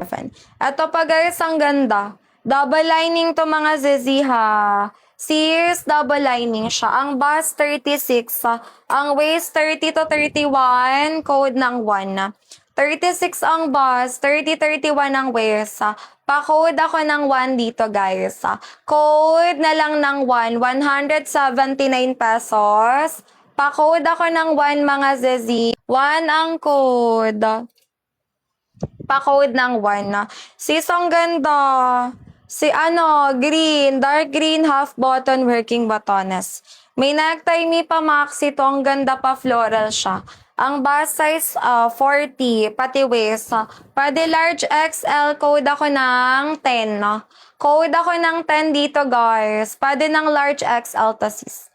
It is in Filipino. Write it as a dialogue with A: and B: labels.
A: 11. Ito pa guys, ang ganda. Double lining to mga zizi ha. Sears double lining siya. Ang bust 36, ang waist 30 to 31, code ng 1. 36 ang bust, 30-31 ang waist. Pa-code ako ng 1 dito guys. Code na lang ng 1, 179 pesos. Pa-code ako ng 1 mga zizi. 1 ang code. Pa-code ng 1. Sis, ang ganda. Si green, dark green, half button, working botones. May necktie, mi pa maxi to. Ang ganda pa, floral siya. Ang bust size 40, pati waist. Pwede large XL, code ako ng 10. Code ako ng 10 dito guys. Pwede ng large XL to sis.